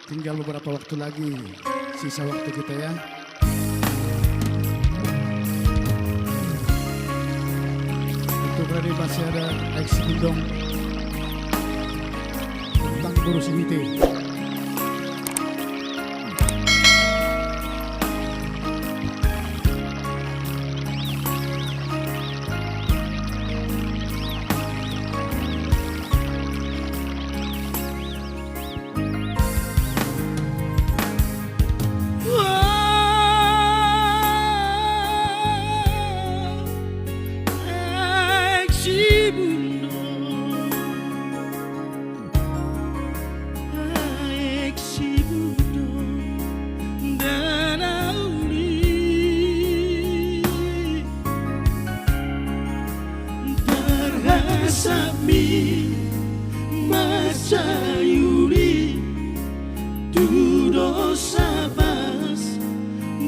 tinggal beberapa waktu lagi, sisa waktu kita ya. Untuk hari masih ada Ex Bindong tentang Guru Sinti. Sami Masayuri Duro Sabas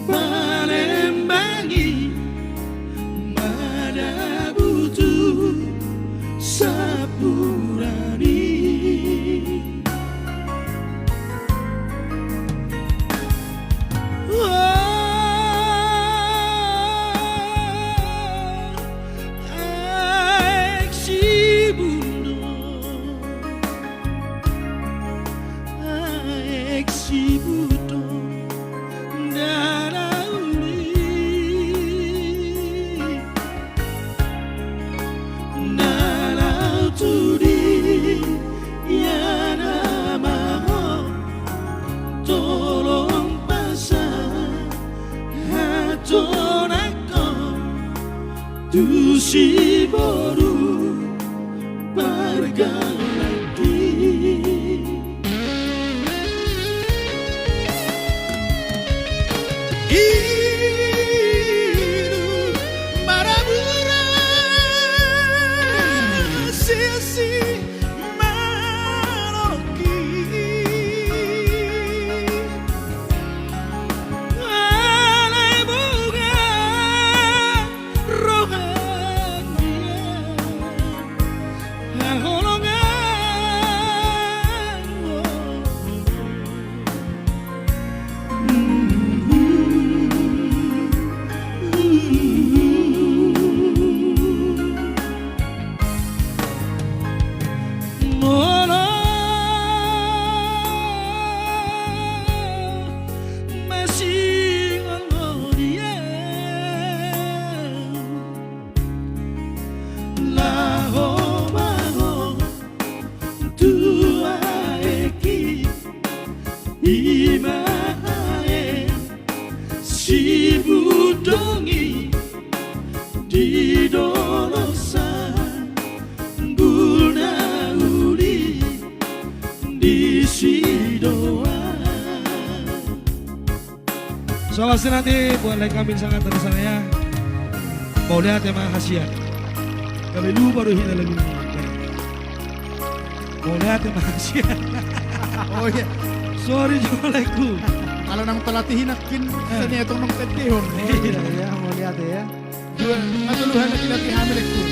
Palembangi Madabutu Sapurani Exibuto Narauli Narauturi Yanamaho Tolong pasang Hatonako Tusiboru Bargalati Imae Sibudongi Didolosa Guna Uli Disidoa. Selamat nanti buat like kami sangat dari sana ya. Mau lihat ya khasiat. Kami lupa baru hina lagi. Mau lihat ya khasiat. Oh iya. Sorry Assalamualaikum. Kalau nang pelatihin akin sini itong nang tetihon. Iya, ya, mau lihat ya. Dua matuluhan na kilatihan mereka.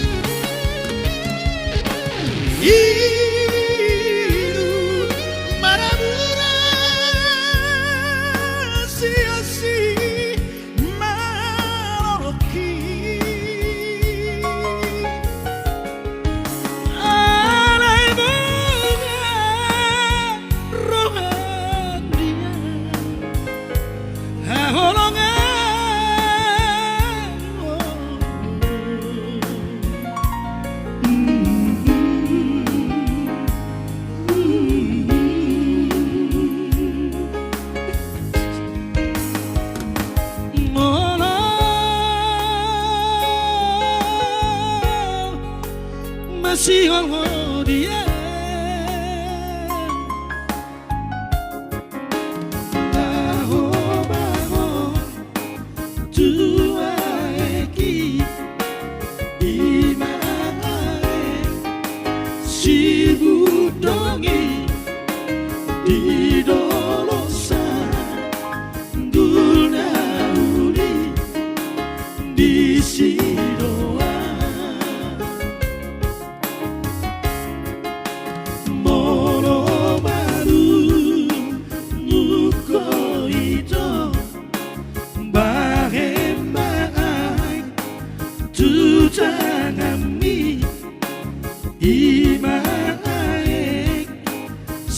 Iru Marabura Siasi Maroki Alay bunga Rohania Haholongan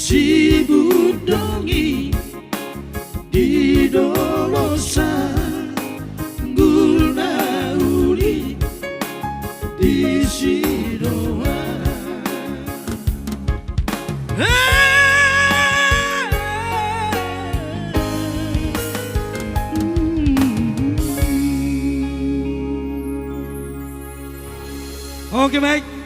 Sibudongi di dolosa gulna uli di sidoa. Oke baik.